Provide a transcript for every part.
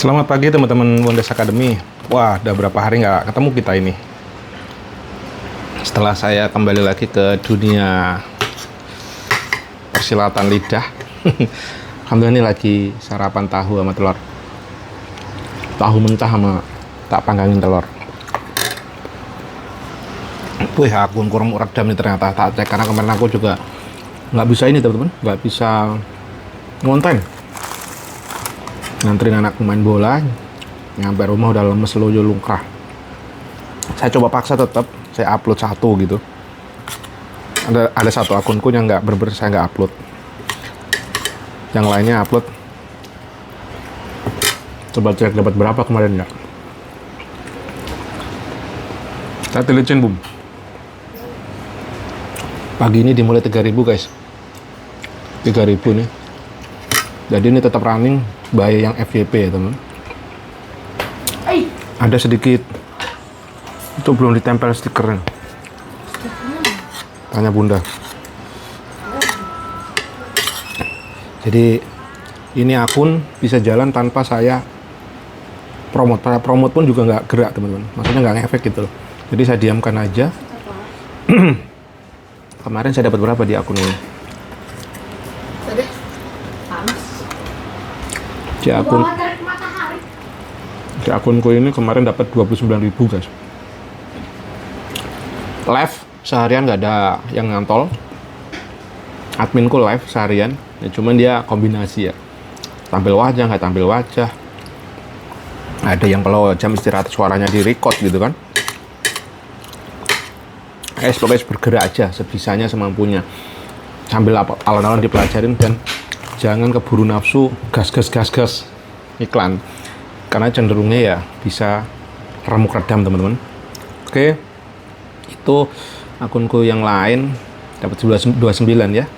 Selamat pagi teman-teman Wonders Academy. Wah, udah berapa hari nggak ketemu kita ini. Setelah saya kembali lagi ke dunia persilatan lidah. Alhamdulillah ini lagi sarapan tahu sama telur. Tahu mentah sama tak panggangin telur. Wih, akun kurang redam nih ternyata. Tak cek karena kemarin aku juga nggak bisa ini teman-teman, nggak bisa ngonten. Nganterin anak main bola, nyampe rumah udah lemes loyo lungkrah. Saya coba paksa tetap saya upload satu gitu. Ada satu akunku yang nggak saya nggak upload, yang lainnya upload. Coba cek dapat berapa kemarin ya. Saya telicin boom. Pagi ini dimulai 3.000 guys, 3.000 nih. Jadi ini tetap running by yang FYP ya teman. Ada sedikit itu belum ditempel stikernya. Tanya bunda. Jadi ini akun bisa jalan tanpa saya promote. Promote pun juga nggak gerak teman-teman. Maksudnya nggak ngefek gitu loh. Jadi saya diamkan aja. Kemarin saya dapat berapa di akun ini? Di akunku ini kemarin dapat 29.000 guys. Live seharian nggak ada yang ngantol. Adminku live seharian, ya cuman dia kombinasi ya. Tampil wajah, nggak tampil wajah. Ada yang kalau jam istirahat suaranya di record gitu kan. Pokoknya bergerak aja sebisanya semampunya. Sambil alon-alon dipelajarin dan jangan keburu nafsu gas iklan, karena cenderungnya ya bisa remuk redam teman-teman. Oke, itu akunku yang lain dapat 29 ya.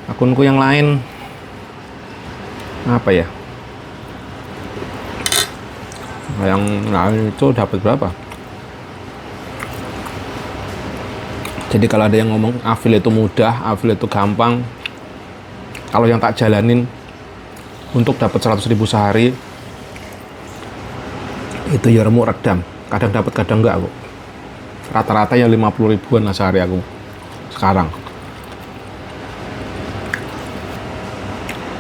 Akunku yang lain apa ya, yang lain itu dapat berapa. Jadi kalau ada yang ngomong affiliate itu mudah, affiliate itu gampang, kalau yang tak jalanin untuk dapat 100.000 sehari itu ya remuk redam. Kadang dapat kadang enggak kok. Rata-rata yang 50 ribuan lah sehari aku sekarang.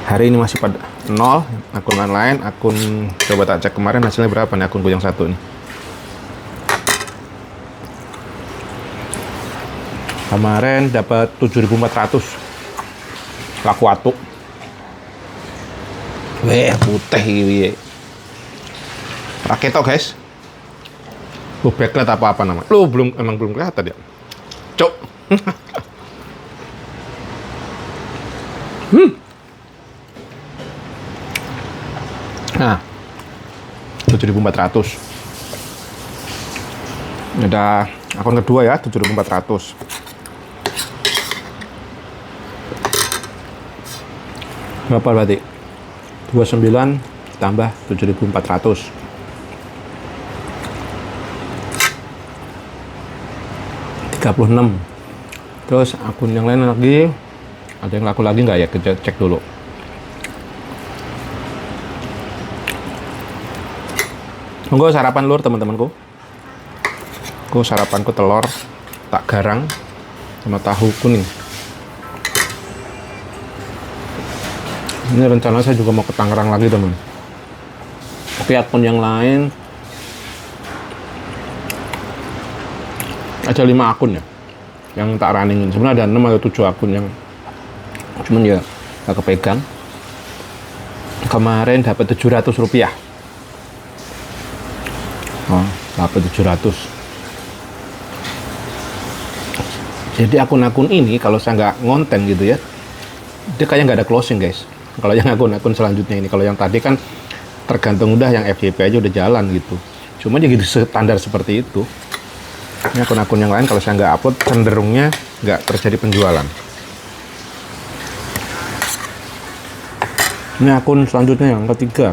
Hari ini masih pada 0 akun lain. Akun coba tak cek kemarin hasilnya berapa nih akunku yang satu nih. Kemarin dapat 7.400 laku atuk. Weh, putih ini. Raketo guys. Backlight apa nama? Lo belum kelihatan ya. Cok. Nah, 7.400. Ada akun kedua ya, 7.400. Berapa berarti? 29 tambah 7.400. Terus akun yang lain lagi, ada yang laku lagi nggak ya? Kita cek dulu. Monggo sarapan lur teman-temanku. Sarapanku telur tak garang sama tahu kuning. Ini rencana saya juga mau ke Tangerang lagi teman. Tapi akun yang lain ada 5 akun ya yang tak runningin. Sebenarnya ada 6 atau 7 akun yang cuman ya gak kepegang. Kemarin dapat 700 rupiah. Oh, dapat 700. Jadi akun-akun ini kalau saya nggak ngonten gitu ya, dia kayak nggak ada closing guys. Kalau yang akun-akun selanjutnya ini, kalau yang tadi kan tergantung udah yang FYP aja udah jalan gitu. Cuma jadi standar seperti itu. Ini akun-akun yang lain kalau saya nggak upload cenderungnya nggak terjadi penjualan. Ini akun selanjutnya yang ketiga.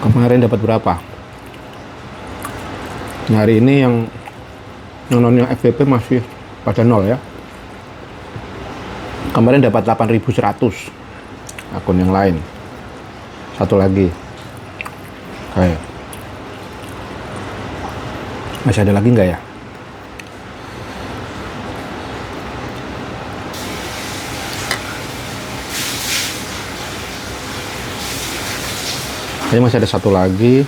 Kemarin dapat berapa? Hari ini yang non FYP masih pada 0 ya. Kemarin dapat 8.100. akun yang lain. Satu lagi. Oke. Masih ada lagi nggak ya? Kayaknya masih ada satu lagi.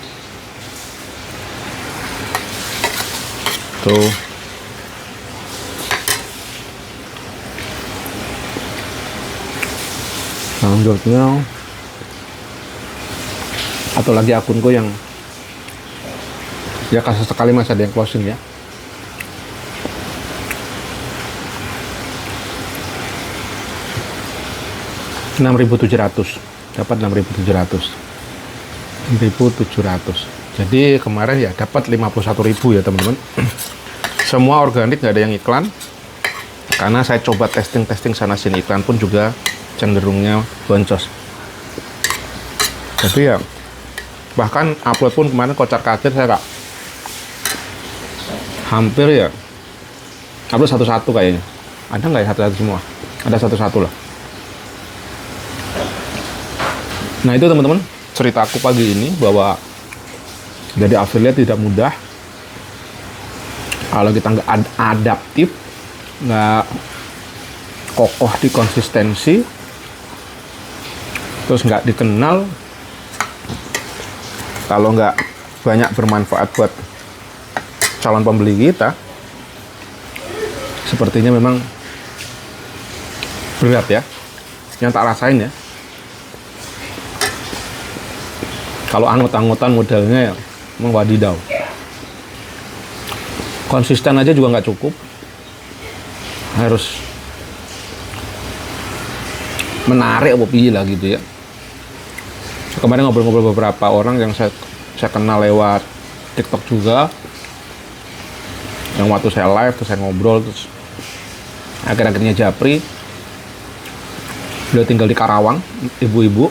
Tuh. Selanjutnya atau lagi akunku yang ya kasus sekali masih ada yang closing ya. $6.700 dapat 6.700. Jadi kemarin ya dapat 51.000 ya teman-teman. Semua organik, nggak ada yang iklan, karena saya coba testing sana sini. Iklan pun juga cenderungnya boncos. Tapi ya bahkan upload pun kemarin kocar kacir, saya kak hampir ya upload satu-satu kayaknya. Ada nggak ya satu-satu semua? Ada satu-satu lah. Nah itu teman-teman ceritaku pagi ini, bahwa jadi affiliate tidak mudah kalau kita nggak adaptif, nggak kokoh di konsistensi, terus nggak dikenal, kalau nggak banyak bermanfaat buat calon pembeli kita, sepertinya memang berat ya. Yang tak rasain ya, kalau anggot-anggotan modalnya ya wadidaw. Konsisten aja juga nggak cukup, harus menarik apa pilih lah gitu ya. Kemarin ngobrol-ngobrol beberapa orang yang saya kenal lewat TikTok juga, yang waktu saya live terus saya ngobrol, terus akhir-akhirnya japri. Beliau tinggal di Karawang, ibu-ibu,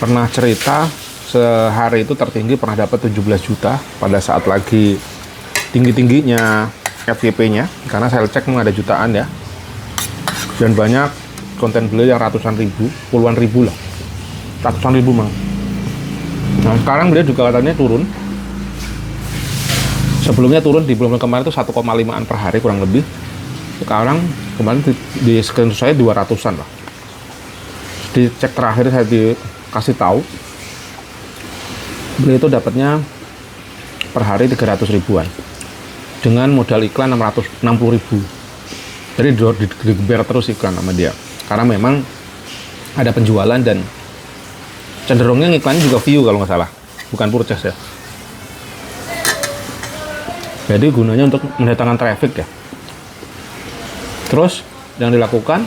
pernah cerita sehari itu tertinggi pernah dapat 17 juta pada saat lagi tinggi-tingginya FYP-nya, karena saya cek memang ada jutaan ya, dan banyak konten beliau yang ratusan ribu, puluhan ribu lah, ratusan ribu mang. Nah sekarang beliau juga katanya turun, sebelumnya turun di bulan kemarin itu 1,5an per hari kurang lebih, sekarang kemarin di screen saya 200an lah. Di cek terakhir saya dikasih tahu beliau itu dapatnya per hari 300 ribuan dengan modal iklan 660 ribu. Jadi digeber terus iklan sama dia, karena memang ada penjualan dan cenderungnya iklannya juga view kalau nggak salah, bukan purchase ya. Jadi gunanya untuk mendatangkan traffic ya. Terus yang dilakukan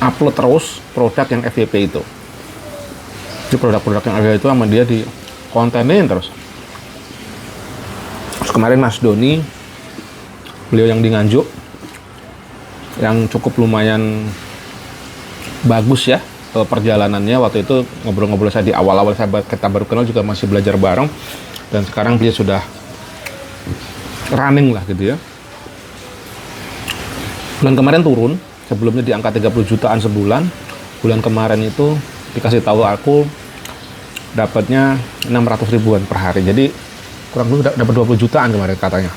upload terus produk yang FYP itu. Jadi produk-produk yang ada itu sama dia di kontenin terus. Terus kemarin Mas Doni, beliau yang di Nganjuk, yang cukup lumayan bagus ya perjalanannya. Waktu itu ngobrol-ngobrol saya di awal-awal kita baru kenal juga masih belajar bareng, dan sekarang beliau sudah running lah gitu ya. Bulan kemarin turun, sebelumnya di angka 30 jutaan sebulan. Bulan kemarin itu dikasih tahu aku dapatnya 600 ribuan per hari. Jadi kurang lebih dapat 20 jutaan kemarin katanya.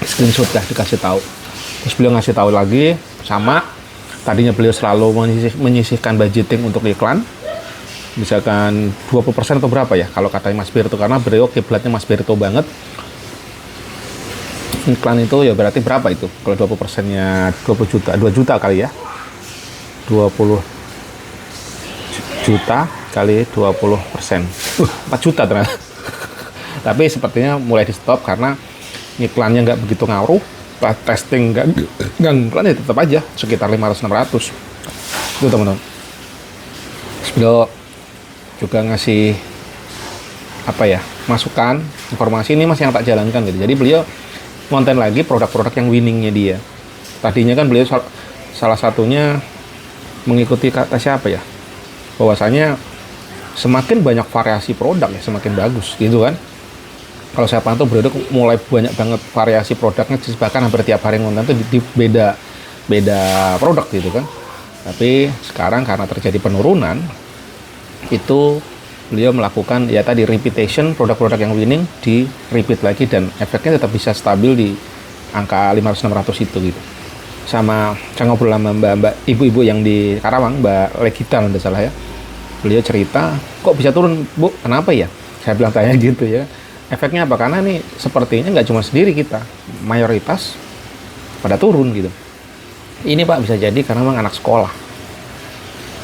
Screenshot ya dikasih tahu. Terus beliau ngasih tahu lagi sama, tadinya beliau selalu menyisihkan budgeting untuk iklan. Misalkan 20% atau berapa ya kalau katanya Mas Birto, karena beliau kiblatnya Mas Birto banget. Iklan itu ya berarti berapa itu? Kalau 20%-nya 20 juta, 2 juta kali ya. 20 juta kali 20%. 4 juta ternyata. Tapi sepertinya mulai di stop karena iklannya nggak begitu ngaruh. Testing nggak iklan ya tetap aja sekitar 500-600. Itu teman-teman. Beliau juga ngasih apa ya, masukan, informasi ini mas yang tak jalankan gitu. Jadi beliau konten lagi produk-produk yang winningnya dia. Tadinya kan beliau salah satunya mengikuti kata siapa ya, bahwasanya semakin banyak variasi produk ya semakin bagus gitu kan. Kalau saya pantau beliau mulai banyak banget variasi produknya, bahkan hampir tiap hari konten itu di beda produk gitu kan. Tapi sekarang karena terjadi penurunan, itu beliau melakukan ya tadi repetition, produk-produk yang winning di repeat lagi, dan efeknya tetap bisa stabil di angka 500-600 itu gitu. Sama saya ngobrol sama mbak ibu-ibu yang di Karawang, Mbak Legita kalau tidak salah ya, beliau cerita, kok bisa turun Bu, kenapa ya? Saya bilang tanya gitu ya, efeknya apa? Karena nih sepertinya nggak cuma sendiri kita, mayoritas pada turun gitu. Ini Pak bisa jadi karena memang anak sekolah.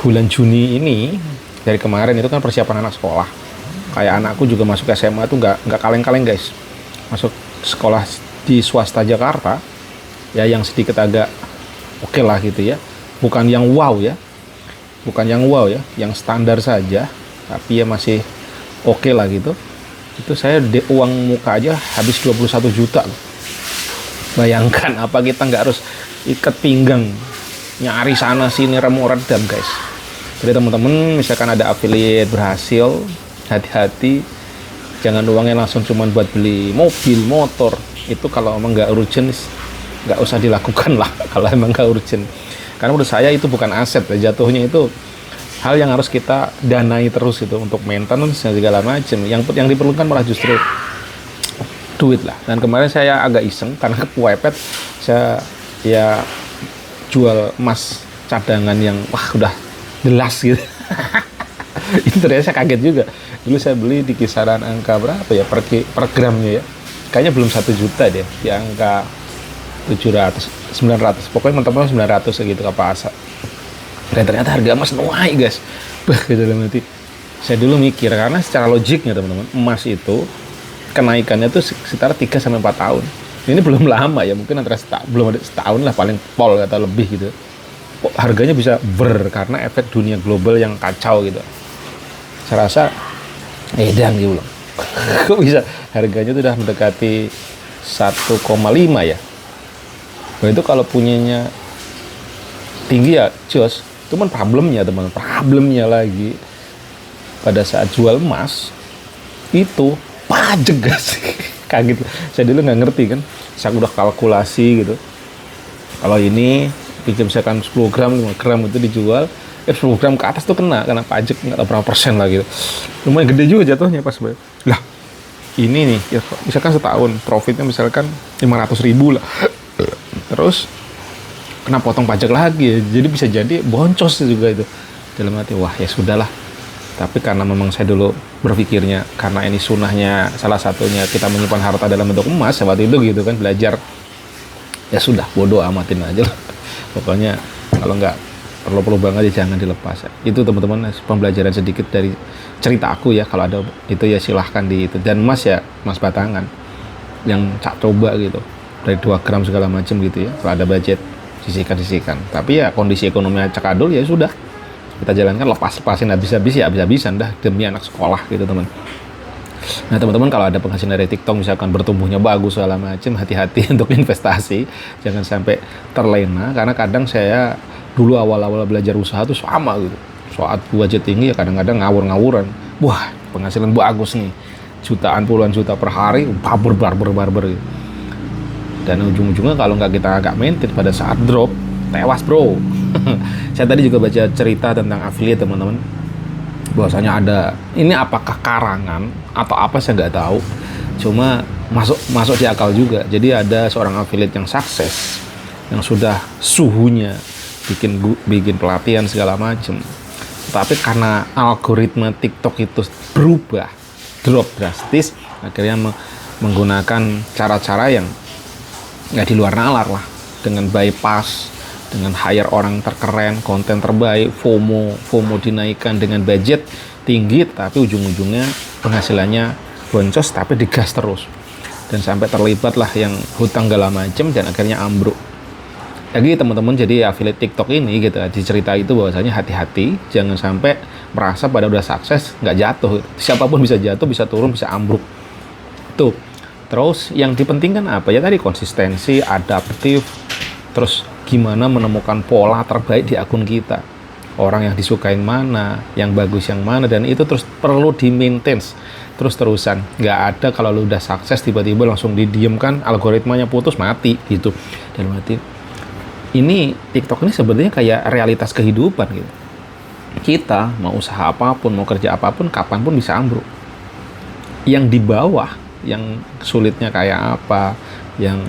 Bulan Juni ini, dari kemarin itu kan persiapan anak sekolah. Kayak anakku juga masuk SMA tuh nggak kaleng-kaleng guys. Masuk sekolah di swasta Jakarta, ya yang sedikit agak oke lah gitu ya. Bukan yang wow ya. Bukan yang wow ya, yang standar saja. Tapi ya masih oke lah gitu. Itu saya uang muka aja habis 21 juta. Bayangkan apa kita nggak harus ikat pinggang nyari sana sini remu redam guys. Jadi teman-teman misalkan ada affiliate berhasil, hati-hati, jangan uangnya langsung cuma buat beli mobil, motor. Itu kalau emang nggak urgent, nggak usah dilakukan lah kalau emang nggak urgent. Karena menurut saya itu bukan aset ya, jatuhnya itu hal yang harus kita danai terus itu untuk maintenance dan segala macam. Yang diperlukan malah justru duit lah. Dan kemarin saya agak iseng karena kepepet, saya ya jual emas cadangan yang wah udah jelas gitu. Itu ternyata saya kaget juga. Dulu saya beli di kisaran angka berapa ya per gramnya ya, kayaknya belum 1 juta deh, di angka 700 900, pokoknya mentok 900 gitu ke pasar. Dan ternyata harga emas naik guys. Bah gitu dalam hati. Saya dulu mikir, karena secara logiknya teman-teman, emas itu kenaikannya tuh sekitar 3-4 tahun. Ini belum lama ya, mungkin antara belum ada setahun lah paling pol atau lebih gitu. Kok harganya bisa karena efek dunia global yang kacau gitu. Saya rasa edan gitu loh. Kok bisa harganya tuh udah mendekati 1,5 ya. Nah, itu kalau punyanya tinggi ya jos. Cuman problemnya teman-teman, problemnya lagi pada saat jual emas itu pajak guys. Kaget, saya dulu nggak ngerti kan, saya udah kalkulasi gitu, kalau ini misalkan 10 gram 5 gram itu dijual 10 gram ke atas tuh kena pajak nggak tahu berapa persen lah gitu, lumayan gede juga jatuhnya pas lah ini nih ya, misalkan setahun profitnya misalkan 500.000 lah, terus kena potong pajak lagi ya. Jadi bisa jadi boncos juga itu. Dalam hati wah ya sudahlah. Tapi karena memang saya dulu berpikirnya karena ini sunahnya salah satunya kita menyimpan harta dalam bentuk emas waktu itu gitu kan, belajar ya sudah bodoh amatin aja lah. Pokoknya kalau nggak perlu banget ya jangan dilepas. Itu teman-teman pembelajaran sedikit dari cerita aku ya, kalau ada itu ya silahkan di itu. Dan emas ya emas batangan yang cak coba gitu dari 2 gram segala macam gitu ya, kalau ada budget sisihkan. Tapi ya kondisi ekonomi cakadul ya sudah, kita jalankan, lepasin habis-habisan dah demi anak sekolah gitu teman. Nah teman-teman kalau ada penghasilan dari TikTok misalkan bertumbuhnya bagus segala macam, hati-hati untuk investasi, jangan sampai terlena. Karena kadang saya dulu awal-awal belajar usaha tuh sama gitu, saat budget tinggi ya kadang-kadang ngawur-ngawuran, wah penghasilan bagus nih, jutaan puluhan juta per hari, barber gitu. Dan ujung-ujungnya kalau nggak maintain pada saat drop, tewas bro. Saya tadi juga baca cerita tentang affiliate teman-teman, bahwasanya ada, ini apakah karangan atau apa saya nggak tahu, cuma masuk di akal juga. Jadi ada seorang affiliate yang sukses, yang sudah suhunya bikin pelatihan segala macam, tapi karena algoritma TikTok itu berubah, drop drastis, akhirnya menggunakan cara-cara yang nggak di luar nalar lah, dengan bypass, dengan hire orang terkeren, konten terbaik, FOMO dinaikkan dengan budget tinggi, tapi ujung-ujungnya penghasilannya boncos tapi digas terus, dan sampai terlibat lah yang hutang segala macam dan akhirnya ambruk. Lagi teman-teman, jadi affiliate TikTok ini gitu, di cerita itu bahwasanya hati-hati, jangan sampai merasa pada udah sukses nggak jatuh. Siapapun bisa jatuh, bisa turun, bisa ambruk. Tuh. Terus yang dipentingkan apa ya tadi, konsistensi, adaptif, terus gimana menemukan pola terbaik di akun kita, orang yang disukain mana, yang bagus yang mana, dan itu terus perlu di maintain terus-terusan. Nggak ada kalau lu udah sukses tiba-tiba langsung didiemkan, algoritmanya putus, mati gitu. Dalam arti ini TikTok ini sebenarnya kayak realitas kehidupan gitu. Kita mau usaha apapun, mau kerja apapun, kapanpun bisa ambruk. Yang di bawah, yang sulitnya kayak apa, yang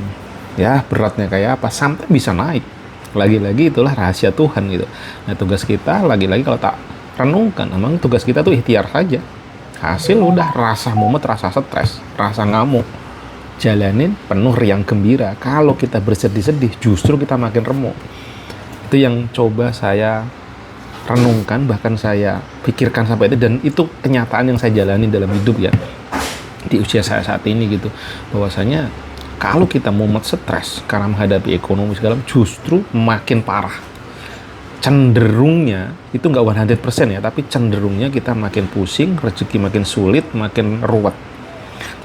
ya beratnya kayak apa, sampai bisa naik. Lagi-lagi itulah rahasia Tuhan gitu. Nah tugas kita lagi-lagi kalau tak renungkan, emang tugas kita tuh ikhtiar saja. Hasil udah rasa mumet, rasa stres, rasa ngamuk. Jalanin penuh riang gembira. Kalau kita bersedih-sedih, justru kita makin remuk. Itu yang coba saya renungkan, bahkan saya pikirkan sampai itu, dan itu kenyataan yang saya jalani dalam hidup ya, di usia saya saat ini gitu. Bahwasanya kalau kita mumet, stres karena menghadapi ekonomi segala, justru makin parah. Cenderungnya itu nggak 100% ya, tapi cenderungnya kita makin pusing, rezeki makin sulit, makin ruwet.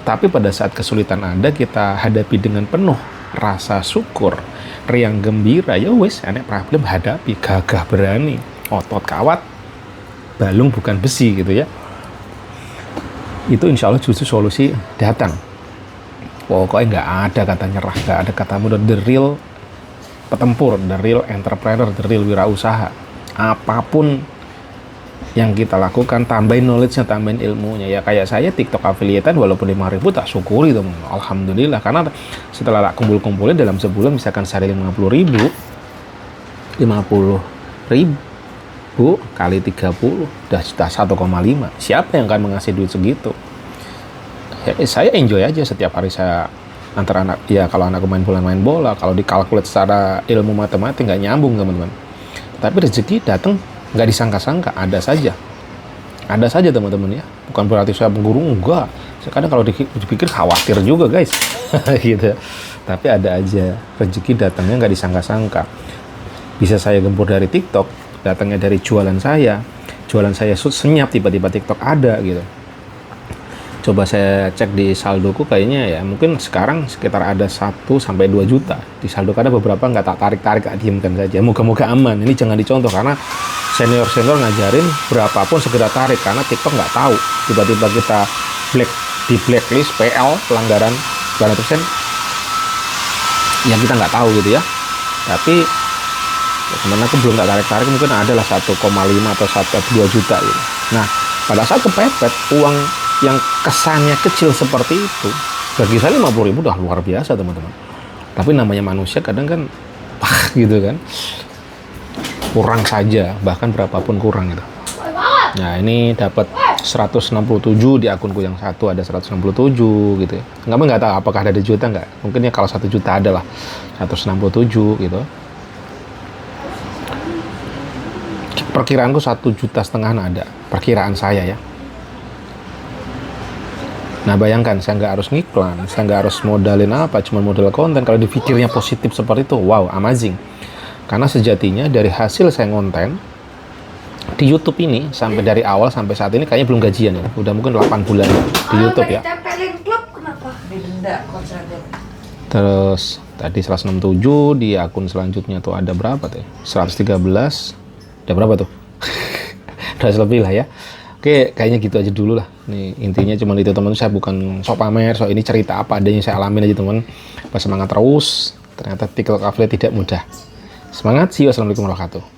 Tapi pada saat kesulitan ada, kita hadapi dengan penuh rasa syukur, riang gembira, ya wes, enek problem hadapi, gagah berani, otot kawat, balung bukan besi gitu ya. Itu insya Allah justru solusi datang. Pokoknya nggak ada kata nyerah, nggak ada kata mundur. The real petempur, the real entrepreneur, the real wirausaha. Apapun yang kita lakukan, tambahin knowledge-nya, tambahin ilmunya. Ya kayak saya TikTok affiliate-an walaupun 5.000 tak syukuri tuh. Alhamdulillah, karena setelah tak kumpul-kumpulin dalam sebulan misalkan sehari 50.000 kali 30 udah juta 1,5. Siapa yang akan mengasih duit segitu? Ya, saya enjoy aja setiap hari saya antara anak, ya kalau anakku main bola, kalau dikalkulat secara ilmu matematik nggak nyambung teman-teman. Tapi rezeki datang nggak disangka-sangka, ada saja teman-teman ya. Bukan berarti saya pengguru, enggak. Kadang kalau dipikir khawatir juga guys gitu. Tapi ada aja rezeki datangnya nggak disangka-sangka. Bisa saya gempur dari TikTok, datangnya dari jualan saya senyap, tiba-tiba TikTok ada gitu. Coba saya cek di saldoku, kayaknya ya mungkin sekarang sekitar ada 1-2 juta di saldo. Ada beberapa nggak tak tarik-tarik, tak diamkan saja. Moga-moga aman. Ini jangan dicontoh, karena senior ngajarin berapapun segera tarik, karena TikTok nggak tahu tiba-tiba kita di blacklist PL pelanggaran 200%, yang kita nggak tahu gitu ya. Tapi ya, sebenarnya aku belum tak tarik-tarik, mungkin adalah 1,5 atau 1,2 juta gitu. Nah pada saat kepepet uang yang kesannya kecil seperti itu, bagi saya 50.000 udah luar biasa teman-teman. Tapi namanya manusia kadang kan gitu kan, kurang saja, bahkan berapapun kurang gitu. Nah ini dapat 167 di akunku yang satu, ada 167 gitu ya. Nggak tahu apakah ada juta nggak, mungkin ya kalau 1 juta adalah 167 gitu. Perkiraanku 1,5 juta ada, perkiraan saya ya. Nah bayangkan, saya nggak harus ngiklan, saya nggak harus modalin apa, cuma modal konten. Kalau dipikirnya positif seperti itu, wow, amazing. Karena sejatinya dari hasil saya ngonten di YouTube ini, sampai dari awal sampai saat ini kayaknya belum gajian ya. Udah mungkin 8 bulan di YouTube ya. Terus tadi 167, di akun selanjutnya tuh ada berapa tuh? 113, ada berapa tuh? 100 lebih lah ya. Oke, kayaknya gitu aja dulu lah. Nih intinya cuma itu teman, saya bukan sok pamer, so ini cerita apa adanya saya alamin aja teman. Pas semangat terus, ternyata TikTok affiliate tidak mudah. Semangat, see you, assalamualaikum warahmatullahi wabarakatuh.